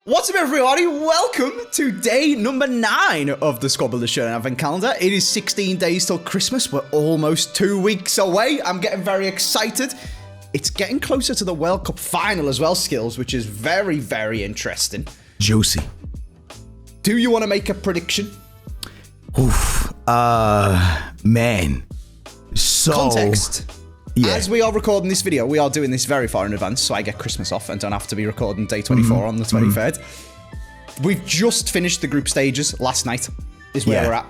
What's up, everybody? Welcome to day number 9 of the Squad Builder Showdown Advent Calendar. It is 16 days till Christmas. We're almost 2 weeks away. I'm getting very excited. It's getting closer to the World Cup final as well, Skills, which is very, very interesting. Juicy. Do you want to make a prediction? Oof. Man. So... Context. Yeah. As we are recording this video, we are doing this very far in advance, so I get Christmas off and don't have to be recording day 24 on the 23rd. We've just finished the group stages last night, is where we're at.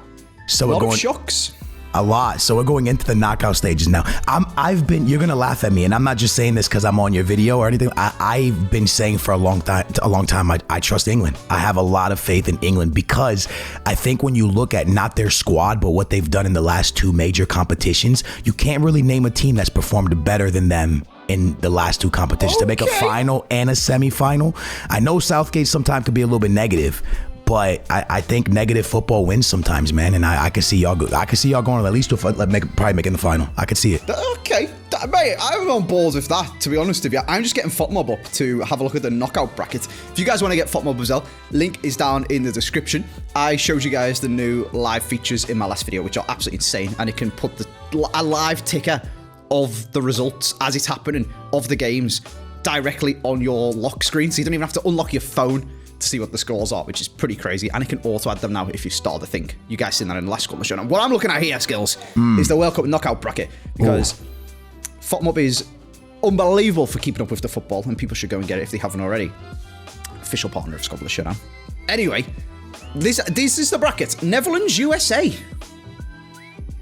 So a lot of shocks. A lot. So we're going into the knockout stages now. You're going to laugh at me, and I'm not just saying this because I'm on your video or anything. I've been saying for a long time, I trust England. I have a lot of faith in England because I think when you look at not their squad, but what they've done in the last 2 major competitions, you can't really name a team that's performed better than them in the last 2 competitions. To make a final and a semifinal. I know Southgate sometimes could be a little bit negative, but I think negative football wins sometimes, man, and I can see y'all going at least to probably making the final. I could see it. Okay, mate, I'm on board with that, to be honest with you. I'm just getting FOTMob up to have a look at the knockout bracket. If you guys want to get FOTMob as well, link is down in the description. I showed you guys the new live features in my last video, which are absolutely insane, and it can put a live ticker of the results as it's happening of the games directly on your lock screen, so you don't even have to unlock your phone to see what the scores are, which is pretty crazy. And it can auto add them now if you start the thing. You guys seen that in the last couple of shows. What I'm looking at here, Skills, is the World Cup knockout bracket, because FOTMob is unbelievable for keeping up with the football, and people should go and get it if they haven't already. Official partner of Squad Builder Showdown. Anyway, this is the bracket. Netherlands, USA.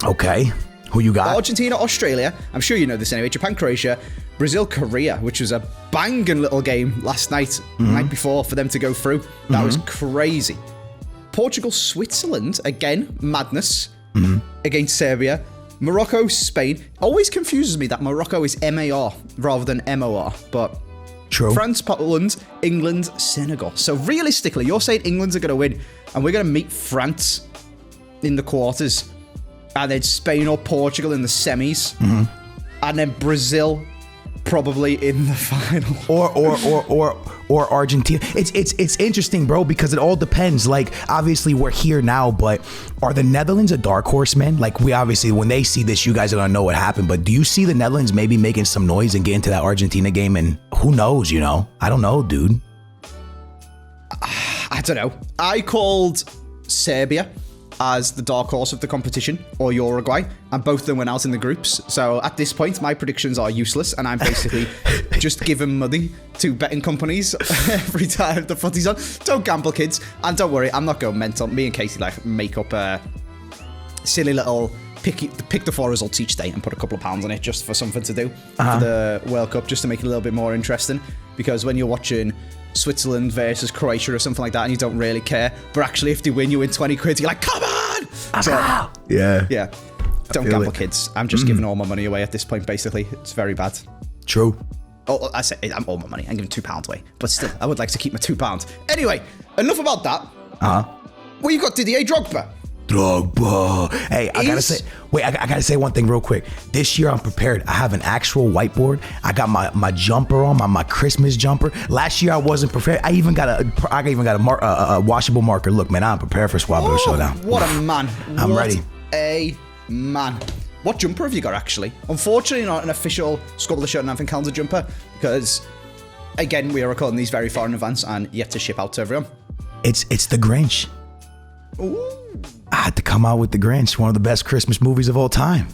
Okay. Who you got? Argentina, Australia. I'm sure you know this anyway. Japan, Croatia. Brazil, Korea, which was a banging little game last night, night before, for them to go through. That was crazy. Portugal, Switzerland, again, madness, against Serbia. Morocco, Spain. Always confuses me that Morocco is MAR rather than MOR, but true. France, Poland, England, Senegal. So realistically, you're saying England's are going to win, and we're going to meet France in the quarters, and then Spain or Portugal in the semis, and then Brazil probably in the final, or Argentina. It's interesting, bro, because it all depends. Like, obviously we're here now, but are the Netherlands a dark horse, man? Like, we obviously, when they see this, you guys are gonna know what happened. But do you see the Netherlands maybe making some noise and getting to that Argentina game? And who knows? You know, I don't know, dude. I don't know. I called Serbia as the dark horse of the competition, or Uruguay, and both of them went out in the groups. So at this point, my predictions are useless, and I'm basically just giving money to betting companies every time the footy's on. Don't gamble, kids, and don't worry, I'm not going mental. Me and Casey make up a silly little pick the 4 results each day and put a couple of pounds on it just for something to do for the World Cup, just to make it a little bit more interesting. Because when you're watching Switzerland versus Croatia or something like that, and you don't really care, but actually if they win, you win 20 quid, you're like, come on! So, yeah. Don't gamble, kids. I'm just giving all my money away at this point, basically. It's very bad. True. Oh, I say I'm all my money. I'm giving £2 away, but still, I would like to keep my £2. Anyway, enough about that. Well, you got Didier Drogba. Hey, I gotta say one thing real quick. This year I'm prepared. I have an actual whiteboard. I got my jumper on, my Christmas jumper. Last year I wasn't prepared. I even got a washable marker. Look, man, I'm prepared for Squad Builder Showdown. What a man. I'm ready. A man. What jumper have you got, actually? Unfortunately, not an official Squad Builder Showdown Advent Calendar jumper, because, again, we are recording these very far in advance and yet to ship out to everyone. It's the Grinch. Ooh. I had to come out with the Grinch, one of the best Christmas movies of all time.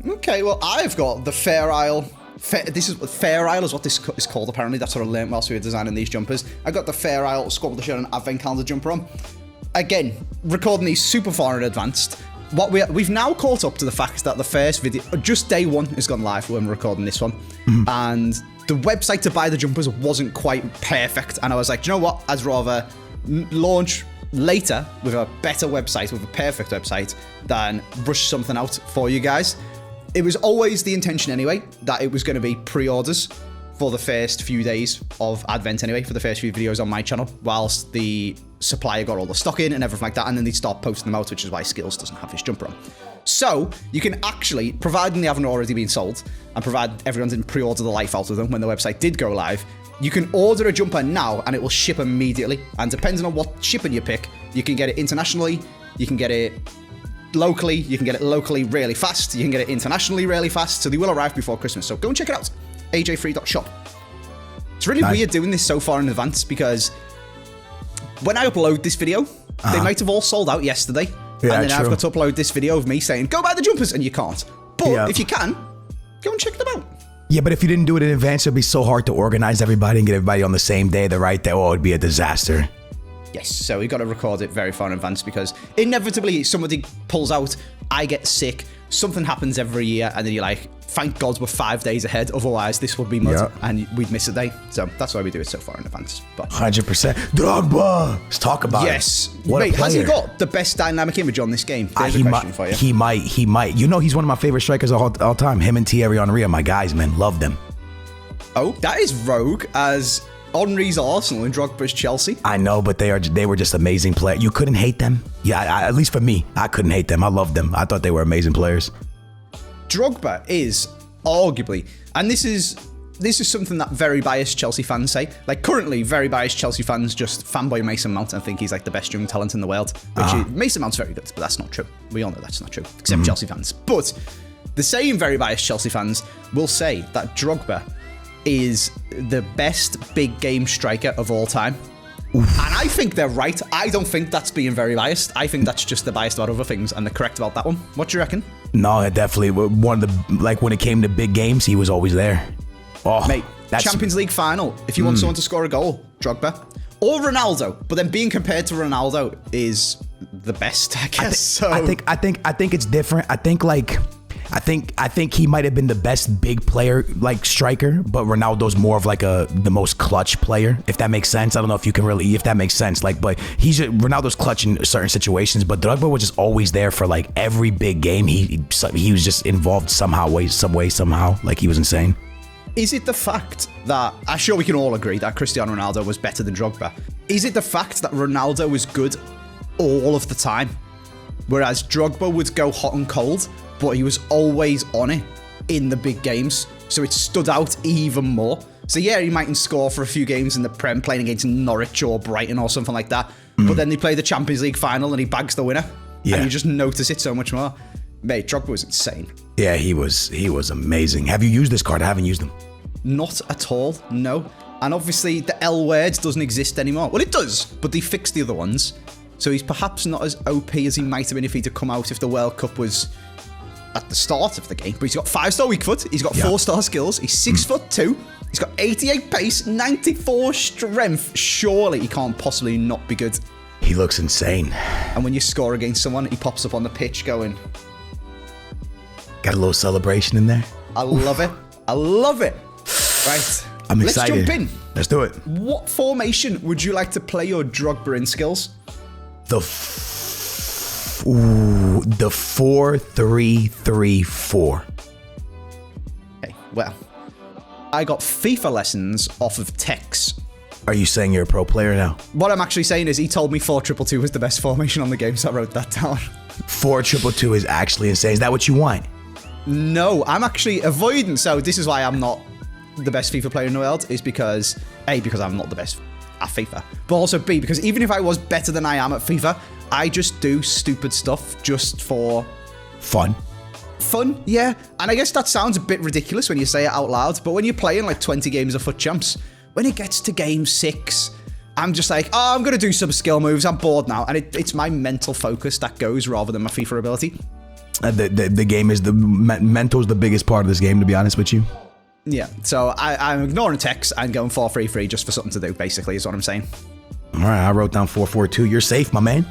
Okay, well, I've got the Fair Isle. Fair Isle is what this is called, apparently. That's what I learned whilst we were designing these jumpers. I got the Fair Isle Squad Builder Showdown Advent Calendar jumper on. Again, recording these super far in advance. We've now caught up to the fact that the first video, just day 1, has gone live when we're recording this one. And the website to buy the jumpers wasn't quite perfect. And I was like, do you know what? I'd rather launch later with a better website, with a perfect website, than rush something out for you guys. It was always the intention anyway that it was going to be pre-orders for the first few days of Advent anyway, for the first few videos on my channel, whilst the supplier got all the stock in and everything like that, and then they'd start posting them out, which is why Skills doesn't have his jumper on. So you can actually, providing they haven't already been sold, and provide everyone didn't pre-order the life out of them when the website did go live, You can order a jumper now and it will ship immediately. And depending on what shipping you pick, you can get it internationally, you can get it locally, you can get it locally really fast, you can get it internationally really fast, so they will arrive before Christmas. So go and check it out, aj3.shop. It's really weird doing this so far in advance because when I upload this video, they might have all sold out yesterday. Yeah, and then true. I've got to upload this video of me saying, go buy the jumpers, and you can't. But if you can, go and check them out. Yeah, but if you didn't do it in advance, it'd be so hard to organize everybody and get everybody on the same day, the right day. Oh, it'd be a disaster. Yes, so we got to record it very far in advance because inevitably somebody pulls out, I get sick, something happens every year, and then you're like, thank God we're 5 days ahead, otherwise this would be mud, and we'd miss a day. So that's why we do it so far in advance. But 100%. Drogba! Let's talk about it. What Mate, a player. has he got the best dynamic image on this game? There's a question for you. He might. You know he's one of my favorite strikers of all time. Him and Thierry Henry are my guys, man. Love them. Oh, that is rogue as Henry's Arsenal and Drogba's Chelsea. I know, but they were just amazing players. You couldn't hate them. Yeah, at least for me, I couldn't hate them. I loved them. I thought they were amazing players. Drogba is arguably, and this is something that very biased Chelsea fans say. Like currently, very biased Chelsea fans just fanboy Mason Mount and think he's like the best young talent in the world. Mason Mount's very good, but that's not true. We all know that's not true, except Chelsea fans. But the same very biased Chelsea fans will say that Drogba is the best big game striker of all time. And I think they're right. I don't think that's being very biased. I think that's just the biased about other things, and they're correct about that one. What do you reckon? No, definitely. One of the, like when it came to big games, he was always there. Oh, mate, Champions League final. If you want someone to score a goal, Drogba. Or Ronaldo. But then being compared to Ronaldo is the best, I guess. I think it's different. I think he might have been the best big player, like striker, but Ronaldo's more of like the most clutch player, if that makes sense. I don't know if that makes sense. Like, but Ronaldo's clutch in certain situations, but Drogba was just always there for like every big game. He was just involved somehow. Like he was insane. Is it the fact that, I'm sure we can all agree that Cristiano Ronaldo was better than Drogba? Is it the fact that Ronaldo was good all of the time, whereas Drogba would go hot and cold, but he was always on it in the big games, so it stood out even more? So yeah, he mightn't score for a few games in the Prem, playing against Norwich or Brighton or something like that, but then they play the Champions League final and he bags the winner, and you just notice it so much more. Mate, Drogba was insane. Yeah, he was amazing. Have you used this card? I haven't used them. Not at all, no. And obviously the L word doesn't exist anymore. Well, it does, but they fixed the other ones. So he's perhaps not as OP as he might have been if he'd have come out if the World Cup was at the start of the game. But he's got 5-star weak foot, he's got 4-star skills, he's 6'2", he's got 88 pace, 94 strength. Surely he can't possibly not be good. He looks insane. And when you score against someone, he pops up on the pitch going... Got a little celebration in there. I love it. I love it. Right. I'm excited. Let's jump in. Let's do it. What formation would you like to play your Drogba in, Skills? The 4-3-3-4. Okay, well, I got FIFA lessons off of Tex. Are you saying you're a pro player now? What I'm actually saying is he told me 4-2-2 was the best formation on the game, so I wrote that down. 4-2-2 is actually insane. Is that what you want? No, I'm actually avoiding. So this is why I'm not the best FIFA player in the world, is because A, because I'm not the best at FIFA, but also B, because even if I was better than I am at FIFA, I just do stupid stuff just for fun. Yeah. And I guess that sounds a bit ridiculous when you say it out loud, but when you're playing like 20 games of Foot Champs, when it gets to game 6, I'm just like, oh, I'm going to do some skill moves. I'm bored now. And it's my mental focus that goes rather than my FIFA ability. The game is mental's the biggest part of this game, to be honest with you. Yeah, so I'm ignoring text and going 4-3-3 just for something to do, basically, is what I'm saying. All right, I wrote down 4-4-2. You're safe, my man.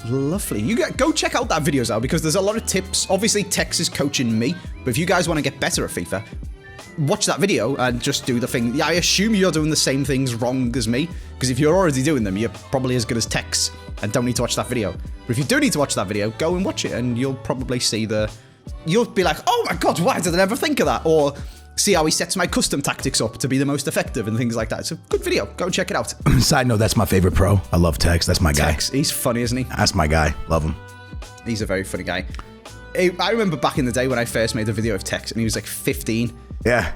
Lovely. Go check out that videos out, because there's a lot of tips. Obviously, Tex is coaching me, but if you guys want to get better at FIFA, watch that video and just do the thing. Yeah, I assume you're doing the same things wrong as me, because if you're already doing them, you're probably as good as Tex and don't need to watch that video. But if you do need to watch that video, go and watch it and you'll probably see you'll be like, oh my God, why did I never think of that? Or see how he sets my custom tactics up to be the most effective and things like that. It's a good video. Go and check it out. Side note, that's my favorite pro. I love Tex. That's my guy. Tex, he's funny, isn't he? That's my guy. Love him. He's a very funny guy. I remember back in the day when I first made a video of Tex and he was like 15. Yeah.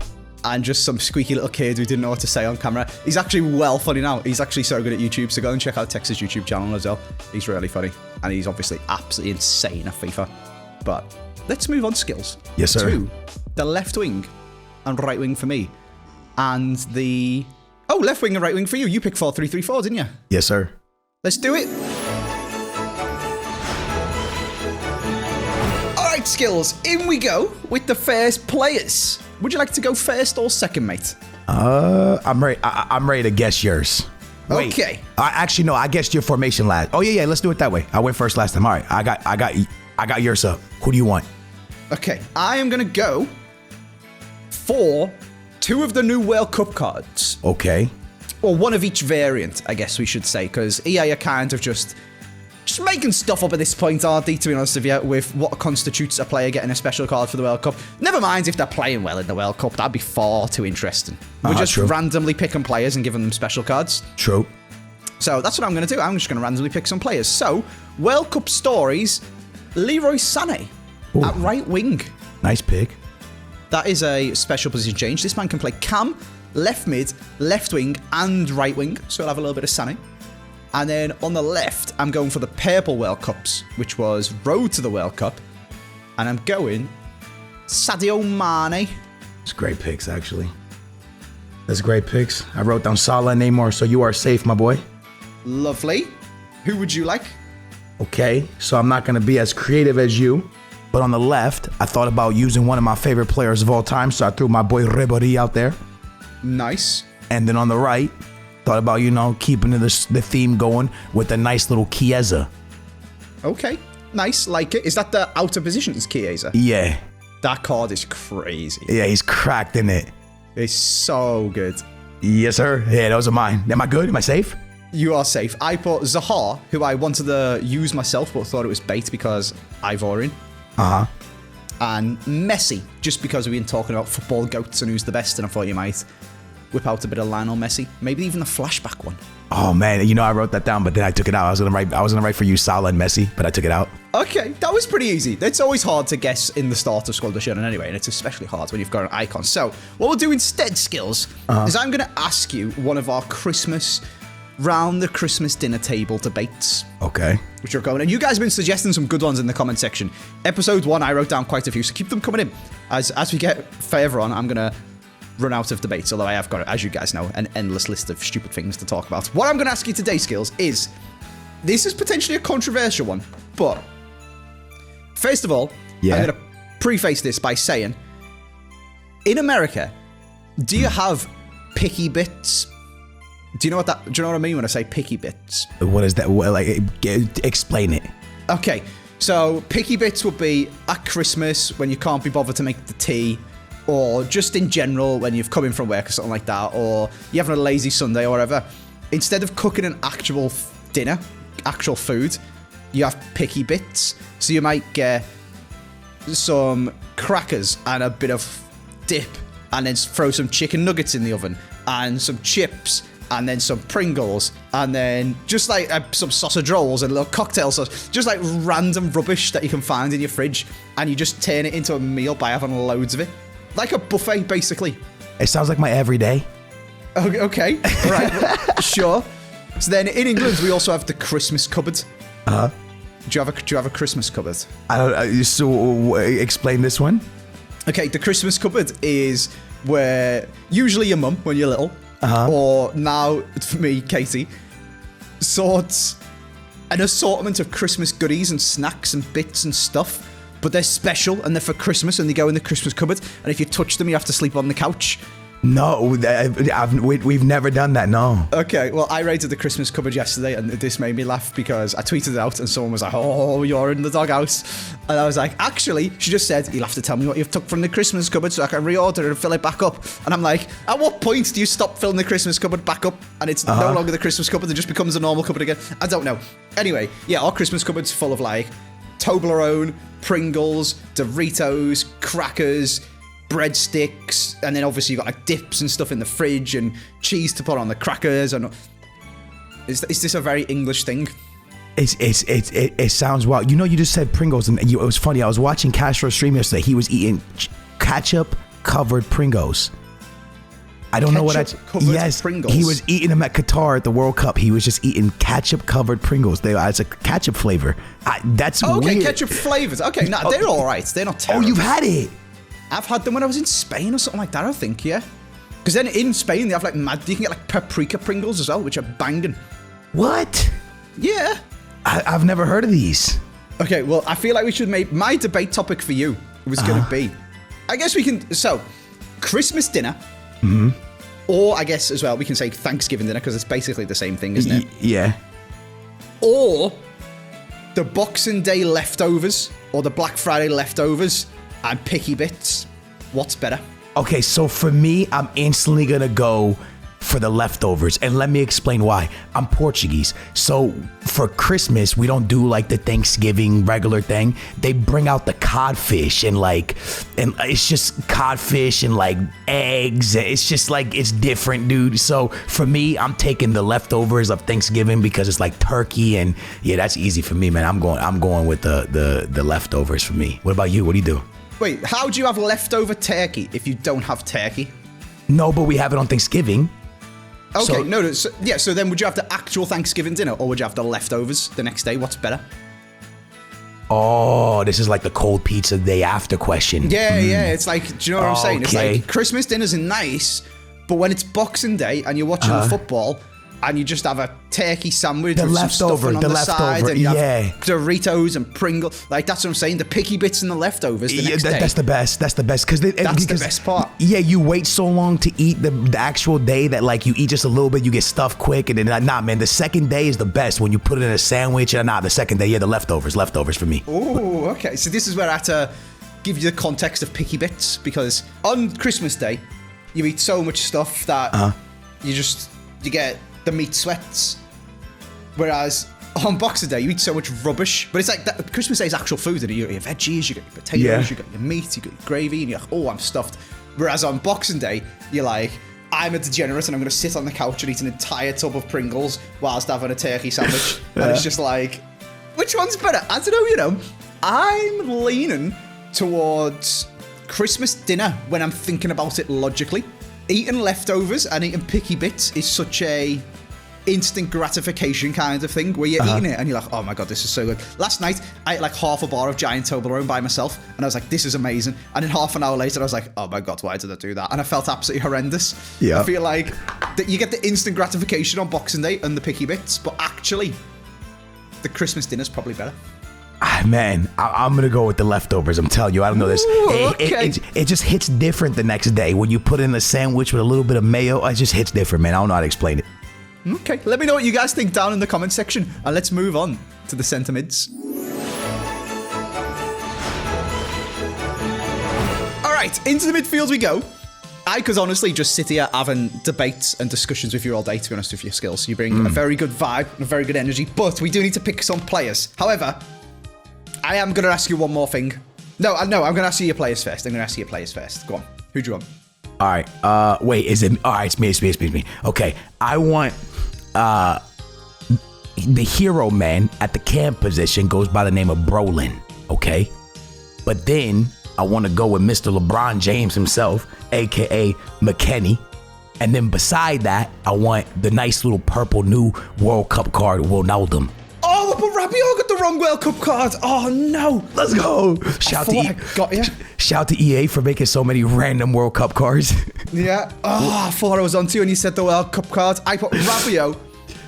and just some squeaky little kid who didn't know what to say on camera. He's actually well funny now. He's actually so good at YouTube, so go and check out Tex's YouTube channel as well. He's really funny, and he's obviously absolutely insane at FIFA. But let's move on, Skills. Yes, sir. To the left wing and right wing for me, and the left wing and right wing for you. You picked 4-3-3-4, didn't you? Yes, sir. Let's do it. Alright, Skills, in we go with the first players. Would you like to go first or second, mate? I'm ready. I'm ready to guess yours. Wait, okay. Actually, no. I guessed your formation last. Oh yeah. Let's do it that way. I went first last time. All right. I got yours up. Who do you want? Okay, I am gonna go for 2 of the new World Cup cards. Okay. Or one of each variant, I guess we should say, because EA are kind of just making stuff up at this point, aren't they, to be honest with you, with what constitutes a player getting a special card for the World Cup. Never mind if they're playing well in the World Cup, that'd be far too interesting. We're just randomly picking players and giving them special cards. True. So that's what I'm going to do. I'm just going to randomly pick some players. So, World Cup stories, Leroy Sané at right wing. Nice pick. That is a special position change. This man can play cam, left mid, left wing, and right wing. So he'll have a little bit of Sané. And then on the left, I'm going for the purple World Cups, which was Road to the World Cup. And I'm going Sadio Mane. It's great picks, actually. That's great picks. I wrote down Salah and Neymar, so you are safe, my boy. Lovely. Who would you like? Okay, so I'm not going to be as creative as you. But on the left, I thought about using one of my favorite players of all time, so I threw my boy Ribéry out there. Nice. And then on the right, thought about, keeping the theme going with a nice little Chiesa. Okay, nice, like it. Is that the outer positions Chiesa? Yeah. That card is crazy. Yeah, he's cracked in it. It's so good. Yes, sir. Yeah, those are mine. Am I good? Am I safe? You are safe. I put Zaha, who I wanted to use myself, but thought it was bait because Ivorian. Uh-huh. And Messi, just because we've been talking about football goats and who's the best, and I thought you might whip out a bit of Lionel Messi. Maybe even the flashback one. Oh, man. I wrote that down, but then I took it out. I was gonna write for you Salah and Messi, but I took it out. Okay, that was pretty easy. It's always hard to guess in the start of Squad of Showdown anyway, and it's especially hard when you've got an icon. So, what we'll do instead, Skills, is I'm going to ask you one of our round the Christmas dinner table debates. Okay. Which are going, and you guys have been suggesting some good ones in the comment section. Episode 1, I wrote down quite a few, so keep them coming in. As we get further on, I'm going to run out of debates, although I have got, as you guys know, an endless list of stupid things to talk about. What I'm going to ask you today, Skills, is this is potentially a controversial one, but first of all, I'm going to preface this by saying, in America, do you have picky bits? Do you know what I mean when I say picky bits? What is that? Explain it. Okay, so picky bits would be at Christmas when you can't be bothered to make the tea, or just in general when you've come in from work or something like that, or you're having a lazy Sunday or whatever. Instead of cooking an actual dinner, actual food, you have picky bits. So you might get some crackers and a bit of dip, and then throw some chicken nuggets in the oven, and some chips, and then some Pringles, and then just like some sausage rolls and a little cocktail sauce, just like random rubbish that you can find in your fridge, and you just turn it into a meal by having loads of it. Like a buffet, basically. It sounds like my everyday. Okay, right, sure. So then in England, we also have the Christmas cupboard. Uh-huh. Do you have a Christmas cupboard? I don't. So explain this one. Okay, the Christmas cupboard is where usually your mum, when you're little, or now for me, Katie, sorts an assortment of Christmas goodies and snacks and bits and stuff, but they're special and they're for Christmas and they go in the Christmas cupboard, and if you touch them, you have to sleep on the couch. No, we've never done that, no. Okay, well, I raided the Christmas cupboard yesterday, and this made me laugh because I tweeted it out, and someone was like, oh, you're in the doghouse. And I was like, actually, she just said, you'll have to tell me what you've took from the Christmas cupboard so I can reorder it and fill it back up. And I'm like, at what point do you stop filling the Christmas cupboard back up, and it's no longer the Christmas cupboard, it just becomes a normal cupboard again? I don't know. Anyway, yeah, our Christmas cupboard's full of, like, Toblerone, Pringles, Doritos, crackers, breadsticks, and then obviously you got like dips and stuff in the fridge and cheese to put on the crackers. And is this a very English thing? It sounds wild. You just said Pringles, and it was funny. I was watching Castro stream yesterday. He was eating ketchup covered Pringles. I don't know what Ketchup-covered yes, Pringles. he was eating them at Qatar at the World Cup. He was just eating ketchup-covered Pringles. It's a ketchup flavor. That's okay, weird. ketchup flavors. Okay, no, they're all right. They're not Oh, terrible. you've had it. I've had them when I was in Spain or something like that, I think, yeah. Because then in Spain, they have like mad, you can get like paprika Pringles as well, which are banging. What? Yeah. I've never heard of these. Okay, well, I feel like we should make my debate topic for you was going to be, I guess we can, so, Christmas dinner, or I guess as well, we can say Thanksgiving dinner, because it's basically the same thing, isn't it? Yeah. Or the Boxing Day leftovers, or the Black Friday leftovers, and picky bits. What's better? Okay, so for me, I'm instantly gonna go for the leftovers, and let me explain why. I'm Portuguese, so for Christmas we don't do like the Thanksgiving regular thing. They bring out the codfish and it's just codfish and like eggs. It's just like it's different, dude. So for me, I'm taking the leftovers of Thanksgiving because it's like turkey, and yeah, that's easy for me, man. I'm going with the leftovers for me. What about you? What do you do? Wait, how do you have leftover turkey if you don't have turkey? No, but we have it on Thanksgiving. Okay, so then would you have the actual Thanksgiving dinner, or would you have the leftovers the next day? What's better? Oh, this is like the cold pizza day after question. Yeah, it's like, do you know what I'm saying? It's Okay. like Christmas dinners are nice, but when it's Boxing Day and you're watching the football and you just have a turkey sandwich with some stuffing on the side, and you have Doritos and Pringles, like that's what I'm saying. The picky bits and the leftovers the next day. That's the best. That's the best because that's the best part. Yeah, you wait so long to eat the actual day that like you eat just a little bit, you get stuffed quick, and then nah, man, the second day is the best when you put it in a sandwich. And the second day, yeah, the leftovers for me. Oh, okay. So this is where I had to give you the context of picky bits, because on Christmas Day you eat so much stuff that you get the meat sweats, whereas on Boxing Day you eat so much rubbish. But it's like that, Christmas Day is actual food, and you got your veggies, you got your potatoes, you got your meat, you got your gravy, and you're like, oh, I'm stuffed. Whereas on Boxing Day you're like, I'm a degenerate and I'm going to sit on the couch and eat an entire tub of Pringles whilst having a turkey sandwich. And it's just like, which one's better? I don't know, I'm leaning towards Christmas dinner when I'm thinking about it logically. Eating leftovers and eating picky bits is such a instant gratification kind of thing, where you're eating it and you're like, oh my god, this is so good. Last night I ate like half a bar of giant Toblerone by myself, and I was like, this is amazing. And then half an hour later I was like, oh my god, why did I do that? And I felt absolutely horrendous. I feel like that you get the instant gratification on Boxing Day and the picky bits, but actually the Christmas dinner's probably better. Man, I'm gonna go with the leftovers. I'm telling you, I don't know this. Ooh, okay. It just hits different the next day when you put in a sandwich with a little bit of mayo. It just hits different, man. I don't know how to explain it. Okay, let me know what you guys think down in the comment section, and let's move on to the centre mids. All right, into the midfield we go. I could honestly just sit here having debates and discussions with you all day, to be honest with your skills. You bring a very good vibe and a very good energy, but we do need to pick some players. However, I am going to ask you one more thing. No, I'm going to ask you your players first. Go on. Who do you want? All right. Wait, is it? All right, it's me. Okay. I want the hero man at the cam position goes by the name of Brolin. Okay. But then I want to go with Mr. LeBron James himself, a.k.a. McKennie. And then beside that, I want the nice little purple new World Cup card, Ronaldo. Oh, but Rabiot got the wrong World Cup card. Oh, no. Let's go. Shout to EA for making so many random World Cup cards. Yeah. Oh, I thought I was on to you when you said the World Cup card. I put Rabiot,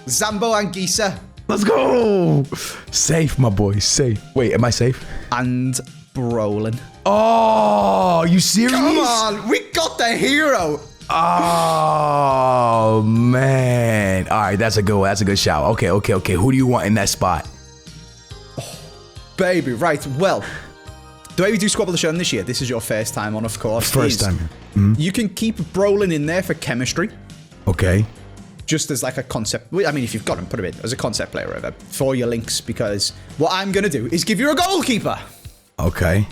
Zambo Anguissa. Let's go. Safe, my boy. Safe. Wait, am I safe? And Brolin. Oh, you serious? Come on. We got the hero. Oh, man. All right, that's a good shout. Okay. Who do you want in that spot? Oh, baby, right. Well, the way we do Squabble the Show this year, this is your first time on, of course. First time. You can keep Brolin in there for chemistry. Okay. Just as like a concept. I mean, if you've got him, put him in as a concept player or whatever for your links, because what I'm going to do is give you a goalkeeper. Okay.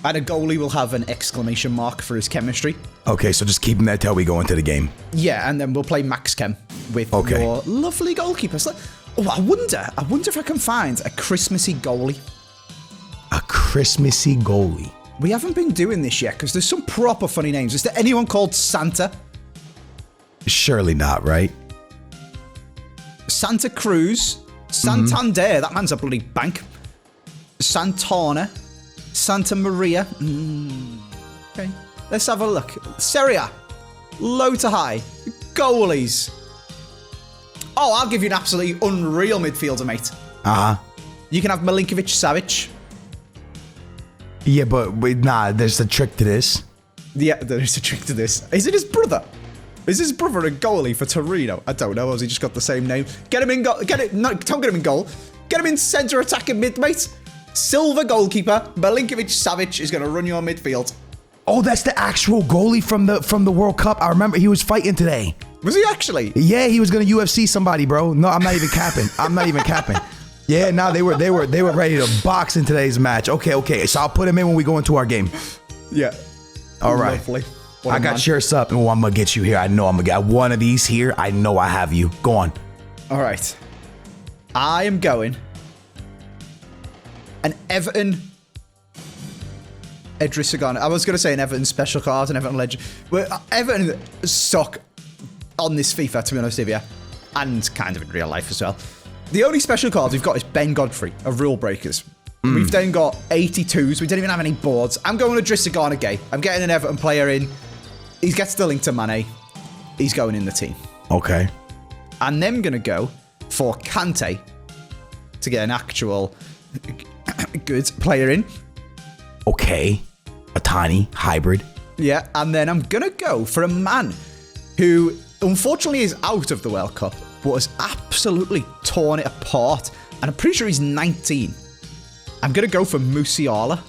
And a goalie will have an exclamation mark for his chemistry. Okay, so just keep him there till we go into the game. Yeah, and then we'll play Max Chem with your lovely goalkeeper. So, I wonder if I can find a Christmassy goalie. A Christmassy goalie? We haven't been doing this yet because there's some proper funny names. Is there anyone called Santa? Surely not, right? Santa Cruz, Santander, that man's a bloody bank. Santana, Santa Maria. Okay, let's have a look. Serie A, low to high, goalies. Oh, I'll give you an absolutely unreal midfielder, mate. You can have Milinkovic-Savic. Yeah, but nah, there's a trick to this. Yeah, there is a trick to this. Is it his brother? Is his brother a goalie for Torino? I don't know. Has he just got the same name? Get him in goal. No, don't get him in goal. Get him in centre attacking mid, mate. Silver goalkeeper. Milinkovic-Savic is going to run your midfield. Oh, that's the actual goalie from the World Cup. I remember he was fighting today. Was he actually? Yeah, he was going to UFC somebody, bro. No, I'm not even capping. I'm not even capping. Yeah, no, they were ready to box in today's match. Okay. So I'll put him in when we go into our game. Yeah. All right. Lovely. I got yours up, and I'm gonna get you here. I know I'm gonna get one of these here. I know I have you. Go on. All right. I am going an Everton Idrissa Gana. I was going to say an Everton special card, an Everton legend. Well, Everton suck on this FIFA, to be honest with you, and kind of in real life as well. The only special cards we've got is Ben Godfrey of Rule Breakers. We've then got 82s. We don't even have any boards. I'm going Idrissa Gana Gay. I'm getting an Everton player in. He gets the link to Mane. He's going in the team. Okay. And then I'm going to go for Kante to get an actual good player in. Okay. A tiny hybrid. Yeah, and then I'm going to go for a man who unfortunately is out of the World Cup, but has absolutely torn it apart. And I'm pretty sure he's 19. I'm going to go for Musiala.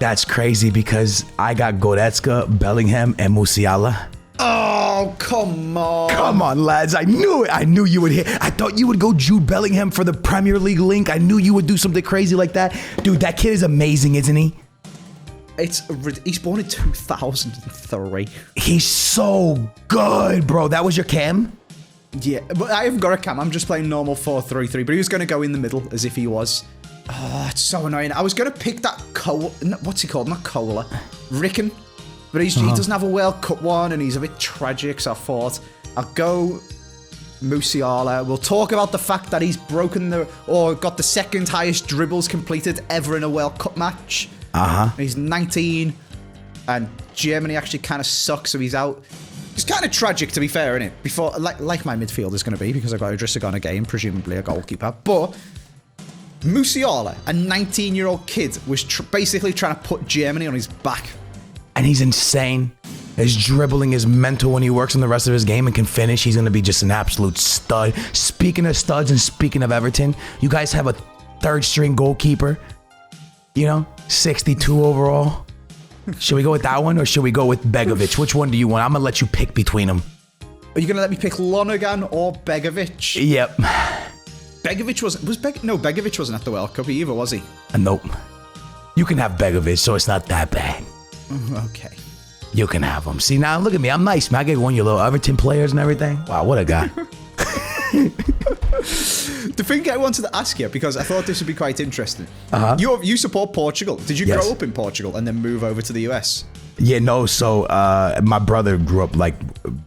That's crazy because I got Goretzka, Bellingham, and Musiala. Oh, come on. Come on, lads. I knew it. I knew you would hit. I thought you would go Jude Bellingham for the Premier League link. I knew you would do something crazy like that. Dude, that kid is amazing, isn't he? He's born in 2003. He's so good, bro. That was your cam? Yeah, but I haven't got a cam. I'm just playing normal 4-3-3, but he was going to go in the middle as if he was. Oh, that's so annoying. I was going to pick that what's he called? Not Cola. Ricken. But he doesn't have a World Cup one, and he's a bit tragic, so I thought I'll go Musiala. We'll talk about the fact that he's got the second highest dribbles completed ever in a World Cup match. He's 19, and Germany actually kind of sucks, so he's out. It's kind of tragic, to be fair, isn't it? Before, like my midfield is going to be, because I've got Idrissa Gana Gay and presumably a goalkeeper. But Musiala, a 19-year-old kid, was basically trying to put Germany on his back. And he's insane. His dribbling is mental when he works on the rest of his game and can finish. He's going to be just an absolute stud. Speaking of studs and speaking of Everton, you guys have a third-string goalkeeper. 62 overall. Should we go with that one or should we go with Begovic? Which one do you want? I'm going to let you pick between them. Are you going to let me pick Lonergan or Begovic? Yep. Begovic Begovic wasn't at the World Cup either, was he? Nope. You can have Begovic, so it's not that bad. Okay. You can have him. See, now look at me. I'm nice, man. I gave one of your little Everton players and everything. Wow, what a guy. The thing I wanted to ask you, because I thought this would be quite interesting. You support Portugal. Did you grow up in Portugal and then move over to the US? Yeah, no. So my brother grew up like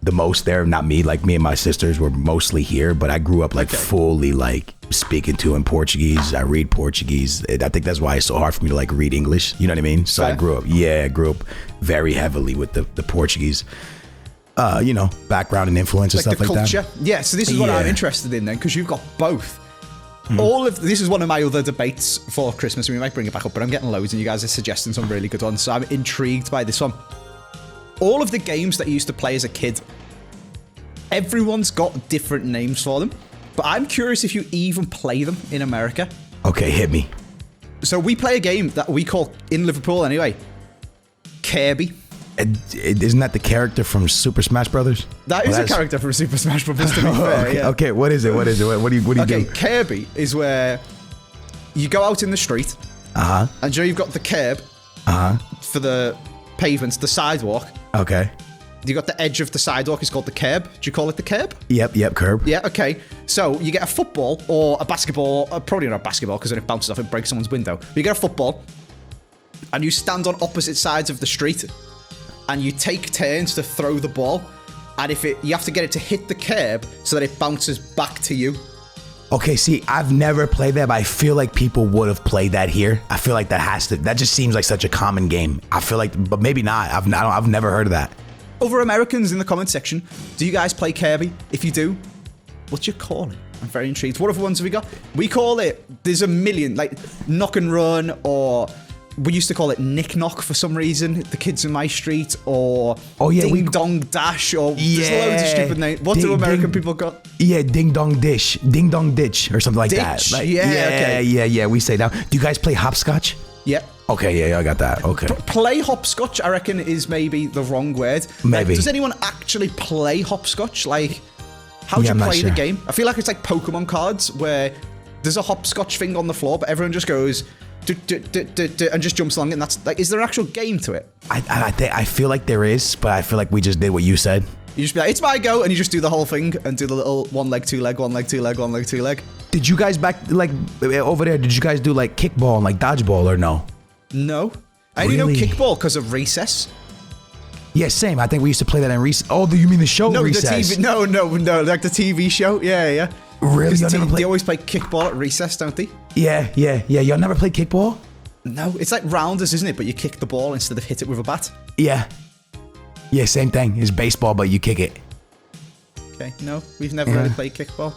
the most there. Not me. Like me and my sisters were mostly here, but I grew up like fully like speaking to in Portuguese. I read Portuguese. I think that's why it's so hard for me to like read English. You know what I mean? So I grew up very heavily with the Portuguese. Background and influence and stuff like culture. that. Yeah, so this is what I'm interested in then, because you've got both. This is one of my other debates for Christmas, and we might bring it back up, but I'm getting loads, and you guys are suggesting some really good ones, so I'm intrigued by this one. All of the games that you used to play as a kid, everyone's got different names for them, but I'm curious if you even play them in America. Okay, hit me. So we play a game that we call, in Liverpool anyway, Kirby. Isn't that the character from Super Smash Brothers? That is a character from Super Smash Brothers, to be fair. Okay, okay, what is it? What do you do? Okay, Kirby is where you go out in the street, and you've got the curb for the pavements, the sidewalk. Okay. You got the edge of the sidewalk, it's called the curb. Do you call it the curb? Yep, curb. Yeah, okay. So you get a football or a basketball, probably not a basketball because then it bounces off and breaks someone's window. But you get a football, and you stand on opposite sides of the street, and you take turns to throw the ball. and you have to get it to hit the curb so that it bounces back to you. Okay, see, I've never played that, but I feel like people would have played that here. I feel like that just seems like such a common game. I feel like, but maybe not. I've never heard of that. Other Americans in the comment section, do you guys play Kirby? If you do, what do you call it? I'm very intrigued. What other ones have we got? We call it, there's a million, like Knock and Run, or we used to call it Nick Knock for some reason, the kids in my street, or Ding Dong Dash, or there's loads of stupid names. What do American people got? Yeah, Ding Dong Ditch, or something like that. Like, yeah, we say that. Do you guys play hopscotch? Yeah. Okay, yeah, I got that. Okay. Play hopscotch, I reckon, is maybe the wrong word. Maybe. Like, does anyone actually play hopscotch? Like, how do you play the game? I feel like it's like Pokemon cards where there's a hopscotch thing on the floor, but everyone just goes and just jumps along, and that's like, is there an actual game to it? I feel like there is, but I feel like we just did what you said. You just be like, it's my go, and you just do the whole thing and do the little 1 leg, 2 leg, 1 leg, 2 leg, 1 leg, 2 leg. Did you guys over there, did you guys do like kickball and like dodgeball or no? No. I only know kickball because of recess. Yeah, same. I think we used to play that in recess. Oh, you mean the show Recess? The TV, no, like the TV show. Yeah. Really? They always play kickball at recess, don't they? Yeah. Y'all never played kickball? No, it's like rounders, isn't it? But you kick the ball instead of hit it with a bat. Yeah, same thing. It's baseball, but you kick it. Okay, no, we've never really played kickball.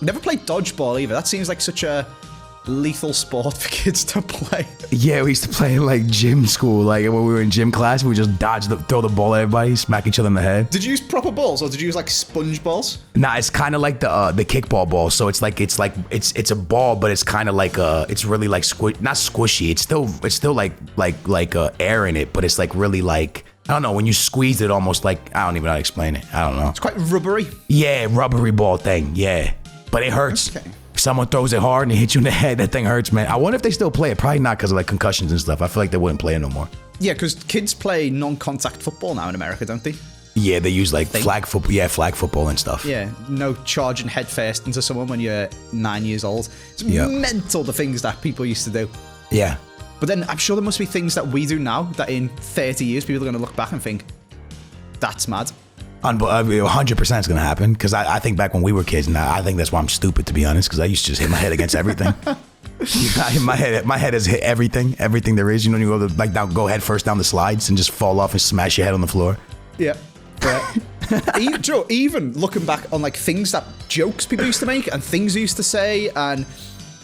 Never played dodgeball either. That seems like such a lethal sport for kids to play. Yeah, we used to play in like gym school. Like when we were in gym class, we just throw the ball at everybody, smack each other in the head. Did you use proper balls or did you use like sponge balls? Nah, it's kind of like the kickball ball. So it's a ball, but it's kind of like it's really like not squishy. It's still like air in it, but it's like really like, I don't know, when you squeeze it, almost like, I don't even know how to explain it. I don't know. It's quite rubbery. Yeah, rubbery ball thing. Yeah, but it hurts. Okay. If someone throws it hard and it hits you in the head, that thing hurts, man. I wonder if they still play it. Probably not, because of like concussions and stuff. I feel like they wouldn't play it no more. Yeah, because kids play non-contact football now in America, don't they? Yeah, they use like flag football. Yeah, flag football and stuff. Yeah, no charging head first into someone when you're 9 years old. It's mental, the things that people used to do. Yeah. But then I'm sure there must be things that we do now that in 30 years people are going to look back and think, that's mad. 100% is going to happen, because I think back when we were kids, and I think that's why I'm stupid, to be honest, because I used to just hit my head against everything. my head has hit everything there is. You know, you go head first down the slides and just fall off and smash your head on the floor. Yeah. Joe, even looking back on like things that jokes people used to make and things they used to say, and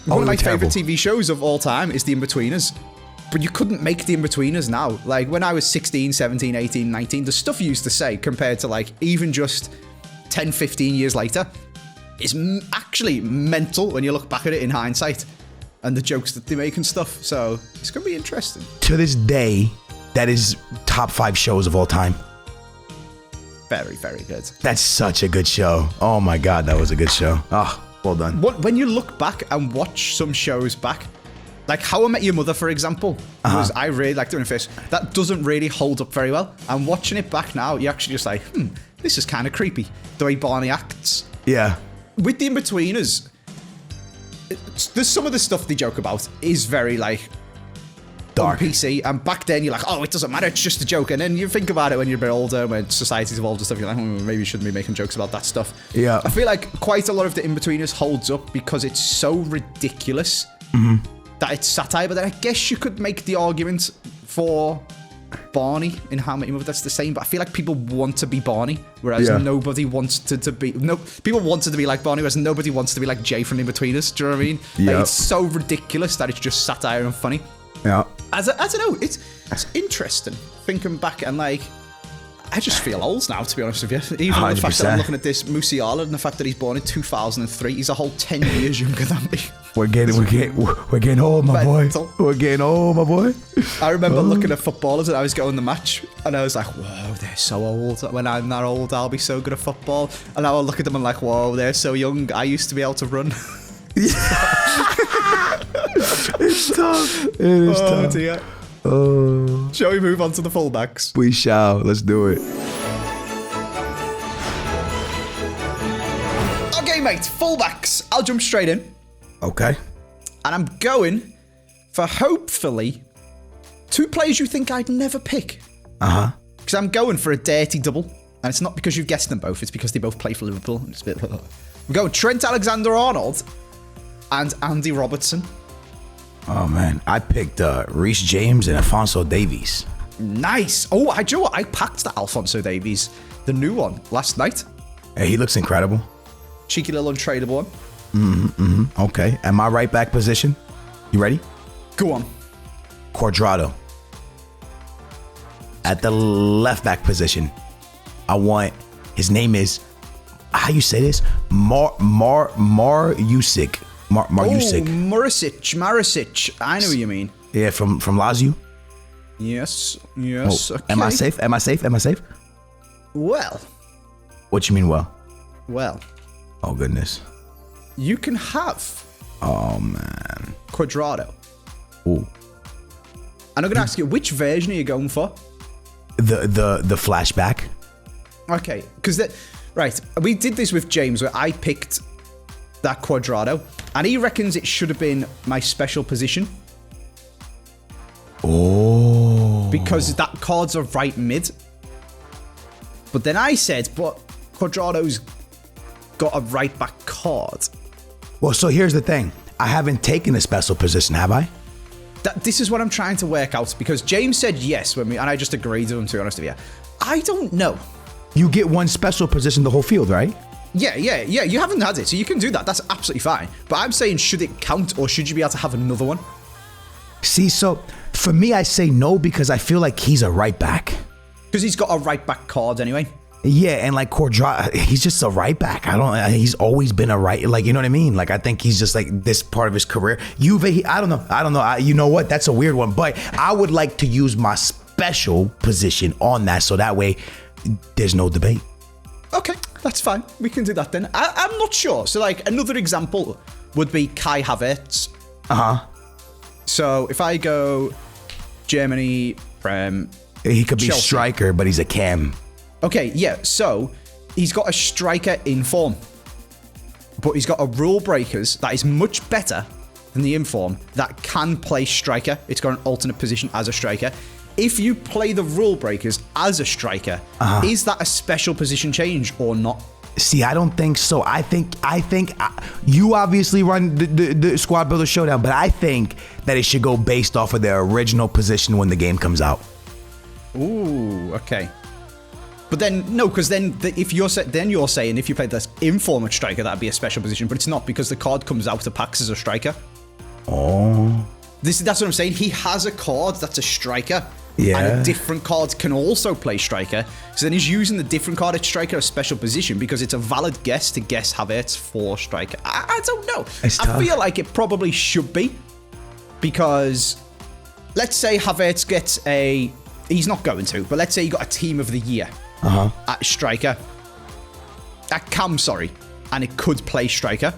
one of my favorite TV shows of all time is The In-Betweeners. But you couldn't make The In-Betweeners now. Like when I was 16, 17, 18, 19, the stuff you used to say compared to like even just 10, 15 years later is actually mental when you look back at it in hindsight, and the jokes that they make and stuff. So it's going to be interesting. To this day, that is top 5 shows of all time. Very, very good. That's such a good show. Oh my God, that was a good show. Oh, well done. When you look back and watch some shows back, like How I Met Your Mother, for example, because I really liked it in first. That doesn't really hold up very well. And watching it back now, you're actually just like, this is kind of creepy. The way Barney acts. Yeah. With The In-Betweeners, there's some of the stuff they joke about is very like dark, PC. And back then you're like, oh, it doesn't matter, it's just a joke. And then you think about it when you're a bit older, when society's evolved and stuff, you're like, maybe you shouldn't be making jokes about that stuff. Yeah. I feel like quite a lot of The In-Betweeners holds up because it's so ridiculous. That it's satire, but then I guess you could make the argument for Barney in How I Met Your Mother. That's the same, but I feel like people want to be Barney, whereas nobody wants to be. No, people wanted to be like Barney, whereas nobody wants to be like Jay from In-Betweeners. Do you know what I mean? Yep. Like, it's so ridiculous that it's just satire and funny. Yeah. I don't know. It's interesting thinking back, and like, I just feel old now, to be honest with you. Even 100%. The fact that I'm looking at this Musiala and the fact that he's born in 2003, he's a whole 10 years younger than me. We're getting old, my boy. We're getting old, my boy. I remember looking at footballers and I was going the match, and I was like, whoa, they're so old. When I'm that old, I'll be so good at football. And now I look at them and like, whoa, they're so young. I used to be able to run. It's tough. It is tough. Dear. Oh. Shall we move on to the fullbacks? We shall. Let's do it. Okay, mate. Fullbacks. I'll jump straight in. Okay. And I'm going for hopefully 2 players you think I'd never pick. Because I'm going for a dirty double. And it's not because you've guessed them both. It's because they both play for Liverpool. It's a bit... We go Trent Alexander-Arnold and Andy Robertson. Oh, man. I picked Reece James and Alphonso Davies. Nice. Oh, do you know what? I packed that Alphonso Davies, the new one, last night. Hey, he looks incredible. Cheeky little untradeable one. Okay. And my right back position. You ready? Go on. Cuadrado. At the left back position, I want, his name is, how you say this? Marusik. Marusik. Marisic. I know what you mean. Yeah, from Lazio. Yes. Oh, Okay. Am I safe? Well. What you mean, well? Well. Oh, goodness. You can have. Oh, man. Cuadrado. Ooh. And I'm going to ask you, which version are you going for? The flashback. Okay, because right, we did this with James where I picked that Cuadrado, and he reckons it should have been my special position. Oh. Because that card's a right mid. But then I said, but Cuadrado's got a right back card. Well, so here's the thing. I haven't taken a special position, have I? This is what I'm trying to work out, because James said yes when and I just agreed with him, to be honest with you. I don't know. You get one special position the whole field, right? Yeah. You haven't had it, so you can do that. That's absolutely fine. But I'm saying, should it count, or should you be able to have another one? See, so for me, I say no because I feel like he's a right back. Because he's got a right back card anyway. Yeah, and like Cuadrado, he's just a right back. He's always been a right, like, you know what I mean? Like, I think he's just like this part of his career. Juve, I don't know. You know what? That's a weird one, but I would like to use my special position on that, so that way there's no debate. Okay, that's fine. We can do that then. I'm not sure. So, like, another example would be Kai Havertz. So, if I go Germany from He could be Chelsea. striker, but he's a cam. Okay, yeah, so he's got a striker inform, but he's got a rule breakers that is much better than the inform that can play striker. It's got an alternate position as a striker. If you play the rule breakers as a striker, is that a special position change or not? See, I don't think so. I think you obviously run the Squad Builder Showdown, but I think that it should go based off of their original position when the game comes out. Ooh, okay. But then, no, because then if you're saying if you played this inform striker, that'd be a special position, but it's not, because the card comes out of packs as a striker. Oh. That's what I'm saying. He has a card that's a striker. Yeah. And a different card can also play striker. So then he's using the different card at striker as special position, because it's a valid guess to guess Havertz for striker. I don't know. I feel like it probably should be, because let's say Havertz gets he's not going to, but let's say he got a team of the year at striker. At cam, sorry. And it could play striker.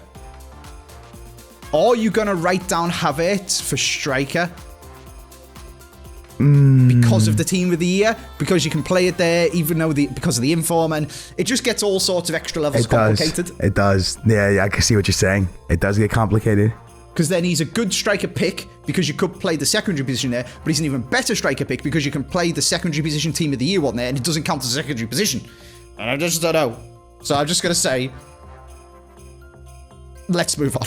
Are you going to write down Havertz for striker? Because of the team of the year? Because you can play it there, even though because of the inform, and it just gets all sorts of extra levels complicated. It does. Yeah, I can see what you're saying. It does get complicated. Because then he's a good striker pick, because you could play the secondary position there, but he's an even better striker pick because you can play the secondary position team of the year one there, and it doesn't count as a secondary position. And I just don't know. So I'm just going to say, let's move on.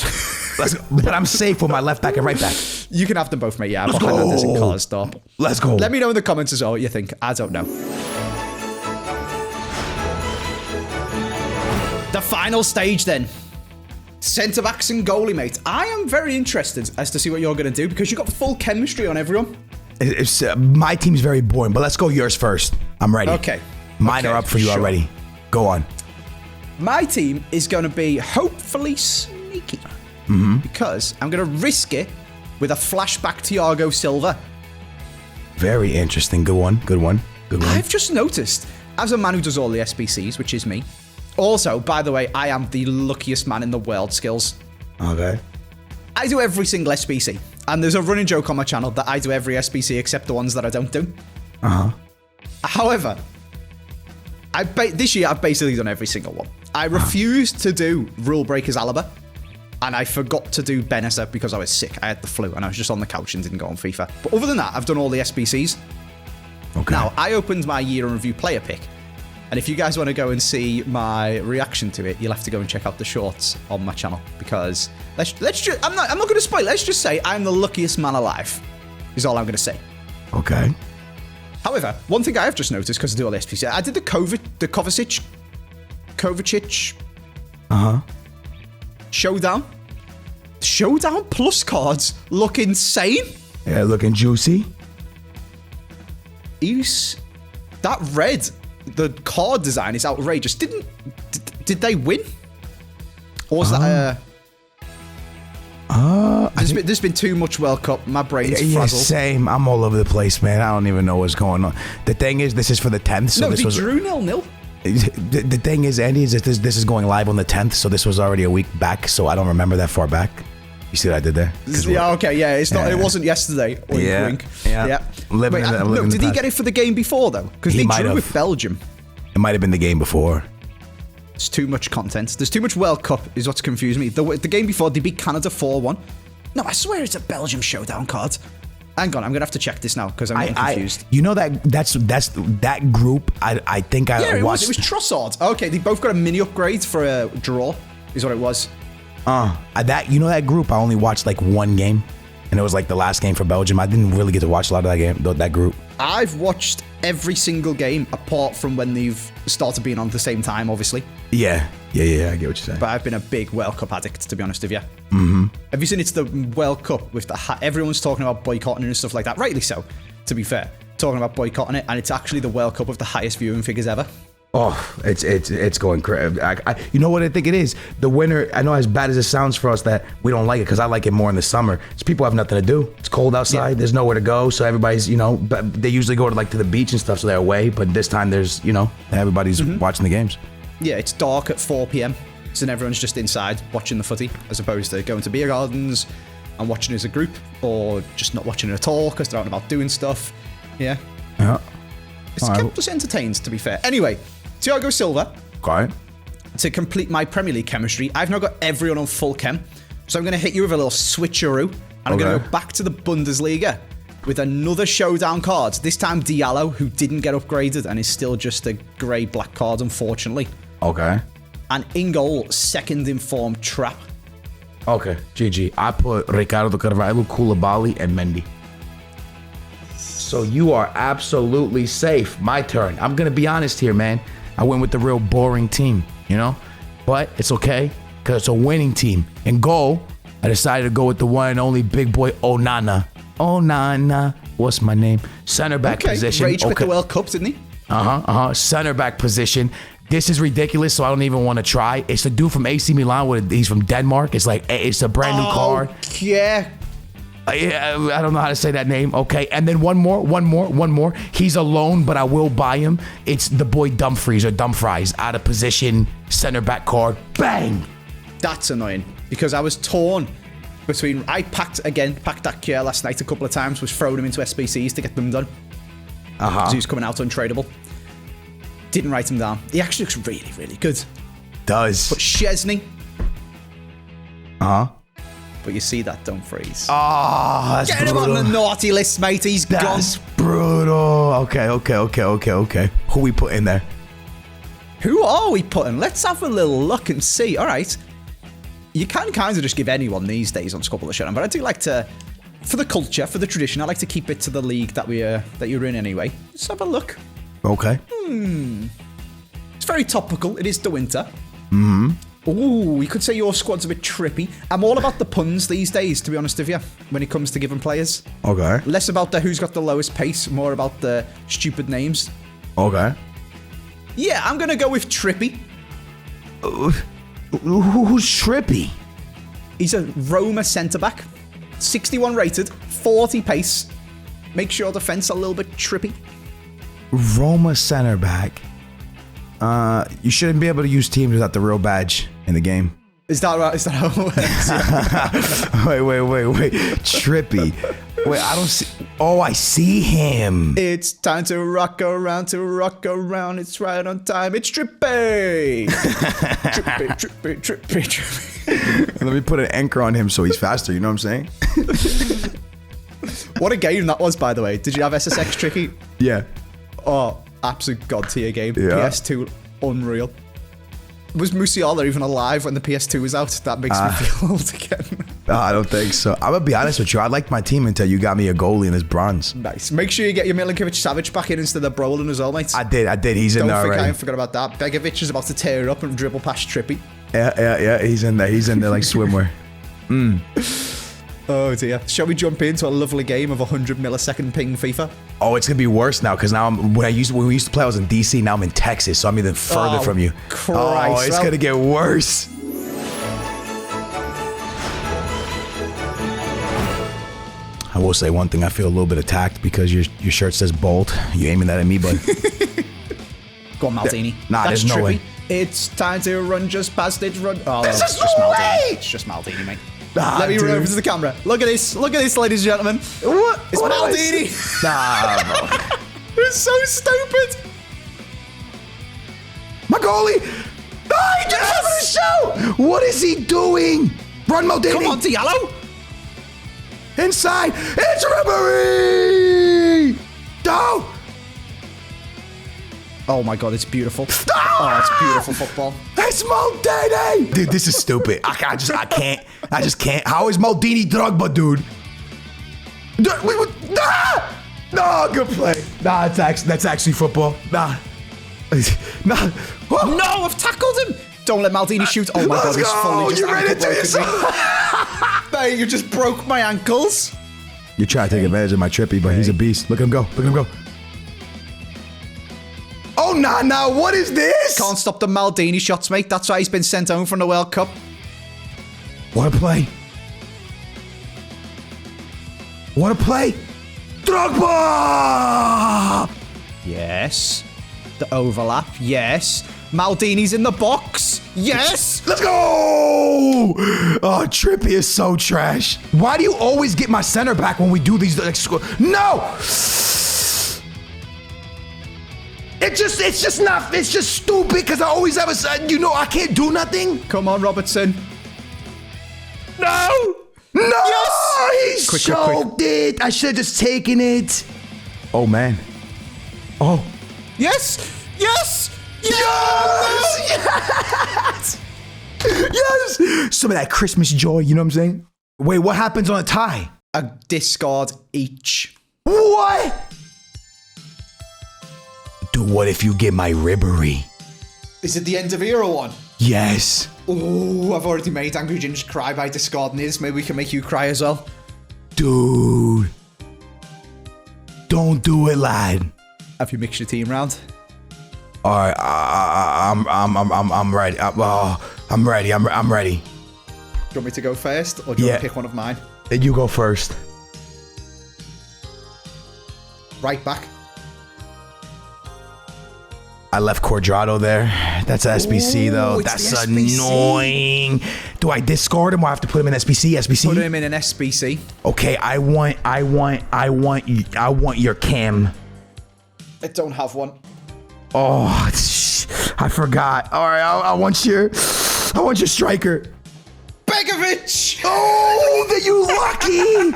But I'm safe with my left back and right back. You can have them both, mate. Yeah, I'm behind that in colour stop. Let's go. Let me know in the comments as well what you think. I don't know. The final stage then. Centre-backs and goalie, mate. I am very interested as to see what you're going to do, because you've got full chemistry on everyone. My team's very boring, but let's go yours first. I'm ready. Okay. Mine are up for you already. Go on. My team is going to be hopefully sneaky, because I'm going to risk it with a flashback Thiago Silva. Very interesting. Good one. I've just noticed, as a man who does all the SBCs, which is me. Also, by the way, I am the luckiest man in the world, Skills. Okay. I do every single SBC. And there's a running joke on my channel that I do every SBC except the ones that I don't do. However, this year I've basically done every single one. I refused to do Rule Breakers Alaba. And I forgot to do Benessa because I was sick. I had the flu and I was just on the couch and didn't go on FIFA. But other than that, I've done all the SBCs. Okay. Now, I opened my year in review player pick. And if you guys want to go and see my reaction to it, you'll have to go and check out the shorts on my channel, because let's just, I'm not going to spoil. Let's just say I'm the luckiest man alive. Is all I'm going to say. Okay. However, one thing I have just noticed, because I do all this piece, I did the Kovacic Showdown. Showdown plus cards look insane. Yeah, looking juicy. That red, the card design is outrageous. Did they win? Or was that there's been too much World Cup. My brain's frazzled. Same. I'm all over the place, man. I don't even know what's going on. The thing is, this is for the 10th. So no, this they drew 0-0. The thing is, Andy, is that this is going live on the 10th, so this was already a week back, so I don't remember that far back. You see what I did there? Yeah, okay, yeah. It's not. It wasn't yesterday. Wink, wink. Yeah. Did he get it for the game before though? Because they drew with Belgium. It might have been the game before. It's too much content. There's too much World Cup is what's confused me. The game before, they beat Canada 4-1. No, I swear it's a Belgium Showdown card. Hang on, I'm gonna have to check this now because I'm getting confused. You know that's that group. I think I watched. It was Trossard. Okay, they both got a mini upgrade for a draw. Is what it was. That group. I only watched like one game, and it was like the last game for Belgium. I didn't really get to watch a lot of that group. I've watched every single game apart from when they've started being on at the same time, obviously. Yeah. I get what you're saying. But I've been a big World Cup addict, to be honest with you. Mm-hmm. Have you seen it's the World Cup with everyone's talking about boycotting and stuff like that? Rightly so, to be fair. Talking about boycotting it, and it's actually the World Cup with the highest viewing figures ever. Oh, it's going crazy. You know what I think it is? The winter, I know as bad as it sounds for us that we don't like it, because I like it more in the summer. It's people have nothing to do. It's cold outside. Yeah. There's nowhere to go. So everybody's, but they usually go to the beach and stuff, so they're away. But this time there's, everybody's watching the games. Yeah, it's dark at 4 p.m. So everyone's just inside watching the footy, as opposed to going to beer gardens and watching as a group, or just not watching it at all because they're out and about doing stuff. Yeah. It's kept us entertained, to be fair. Anyway, Thiago Silva. Okay. To complete my Premier League chemistry, I've now got everyone on full chem. So I'm going to hit you with a little switcheroo. And I'm going to go back to the Bundesliga with another Showdown card. This time Diallo, who didn't get upgraded and is still just a grey-black card, unfortunately. Okay. And in goal, second in form, Trap. Okay, GG. I put Ricardo Carvalho, Koulibaly, and Mendy. So you are absolutely safe. My turn. I'm going to be honest here, man. I went with the real boring team, But it's okay, because it's a winning team. In goal, I decided to go with the one and only big boy Onana. Onana. What's my name? Center back position. Rage with the World Cup, didn't he? Center back position. This is ridiculous, so I don't even want to try. It's the dude from AC Milan. He's from Denmark. It's a brand new card. Yeah. I don't know how to say that name. Okay, and then one more. He's alone, but I will buy him. It's the boy Dumfries out of position, center back card. Bang! That's annoying, because I was torn between. I packed that Kier last night a couple of times, was throwing him into SBCs to get them done. Because he was coming out untradeable. Didn't write him down. He actually looks really, really good. Does. But Szczesny. But you see that Dumfries. Oh, that's Get him on the naughty list, mate. He's gone. That's brutal. Okay. Who we put in there? Who are we putting? Let's have a little look and see. All right. You can kind of just give anyone these days on Squabble the Showdown, but I do like to, for the culture, for the tradition, I like to keep it to the league that you're in anyway. Let's have a look. Okay. It's very topical. It is the winter. Ooh, you could say your squad's a bit trippy. I'm all about the puns these days, to be honest with you, when it comes to giving players. Okay. Less about the who's got the lowest pace, more about the stupid names. Okay. Yeah, I'm going to go with Trippy. Who's Trippy? He's a Roma centre-back. 61 rated, 40 pace. Makes your defence a little bit trippy. Roma centre-back. You shouldn't be able to use teams without the real badge in the game. Is that right? Is that how it works? Wait. Trippy. Wait, I don't see. Oh, I see him. It's time to rock around, It's right on time. It's Trippy. Trippy. Let me put an anchor on him so he's faster. You know what I'm saying? What a game that was, by the way. Did you have SSX Tricky? Yeah. Oh, absolute god tier game. Yeah. PS2, unreal. Was Musiala even alive when the PS2 was out? That makes me feel old again. No, I don't think so. I'm gonna be honest with you. I liked my team until you got me a goalie in this bronze. Nice. Make sure you get your Milinkovic-Savic back in instead of Brolin as well, mate. I did. He's in there I already. forgot about that. Begovic is about to tear it up and dribble past Trippy. Yeah. He's in there like swimwear. Oh dear. Shall we jump into a lovely game of 100 millisecond ping FIFA? Oh, it's gonna be worse now because now when we used to play, I was in DC. Now I'm in Texas, so I'm even further from you. Christ. Oh, it's gonna get worse. I will say one thing. I feel a little bit attacked because your shirt says bolt. You aiming that at me, bud? Go on, Maldini. Nah, That's there's no Trippy. way. It's time to run just past it. Run. Oh, This it's is just no Maldini. way! It's just Maldini, mate. Nah, Let me dude. run over to the camera. Look at this, ladies and gentlemen. What? It's What am I Maldini. saying? Nah, bro. It's so stupid. My goalie! Oh, he just opened the show! What is he doing? Run, Maldini! Come on, Diallo. Inside! It's Ribery! No! Oh my god, it's beautiful. Oh, it's beautiful football. It's Maldini! Dude, this is stupid. I just can't. How is Maldini Drogba, dude? No, good play. Nah, that's actually football. Nah. Nah. Whoa. No, I've tackled him. Don't let Maldini shoot. Oh my god, Let's he's fully go. just You ran ankle into broken yourself. me. Mate, you just broke my ankles. You're trying to take advantage of my trippy, but he's a beast. Look at him go. Look at him go. Oh, nah. What is this? Can't stop the Maldini shots, mate. That's why he's been sent home from the World Cup. What a play. What a play. Drogba! Yes. The overlap. Yes. Maldini's in the box. Yes. Let's go! Oh, Trippy is so trash. Why do you always get my center back when we do these? No! It's just stupid because I always have I can't do nothing. Come on, Robertson. No. No! Yes! He Quick. choked it. I should have just taken it. Oh, man. Oh. Yes. Yes. Yes! Yes! Some of that Christmas joy, you know what I'm saying? Wait, what happens on a tie? A discard each. What? Dude, what if you get my Ribery? Is it the end of era one? Yes. Oh, I've already made Angry Ginger cry by discarding his. Maybe we can make you cry as well. Dude. Don't do it, lad. Have you mixed your team round? All right, I'm ready. I'm ready. I'm ready. Do you want me to go first, or do you want to pick one of mine? Then you go first. Right back. I left Quadrado there. That's SBC though. it's That's the SBC. annoying. Do I discard him or I have to put him in SBC? SBC. Put him in an SBC. Okay, I want your cam. I don't have one. Oh, I forgot. All right, I want your striker. Begovic! Oh, that you lucky.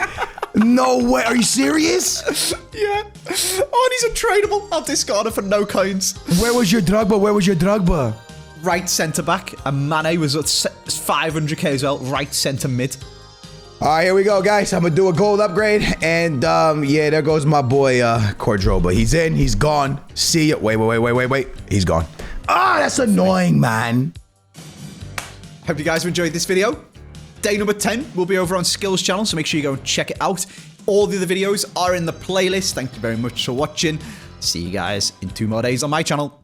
No way. Are you serious? Yeah. Oh, and he's untradeable. I'll discard him for no coins. Where was your Drogba? Right centre back, and Mane was at 500k as well. Right centre mid. All right, here we go, guys. I'm gonna do a gold upgrade, and yeah, there goes my boy Drogba. He's in. He's gone. See ya. Wait. He's gone. Ah, that's annoying, man. Hope you guys have enjoyed this video. Day number 10 will be over on Skillz channel, so make sure you go and check it out. All the other videos are in the playlist. Thank you very much for watching. See you guys in 2 more days on my channel.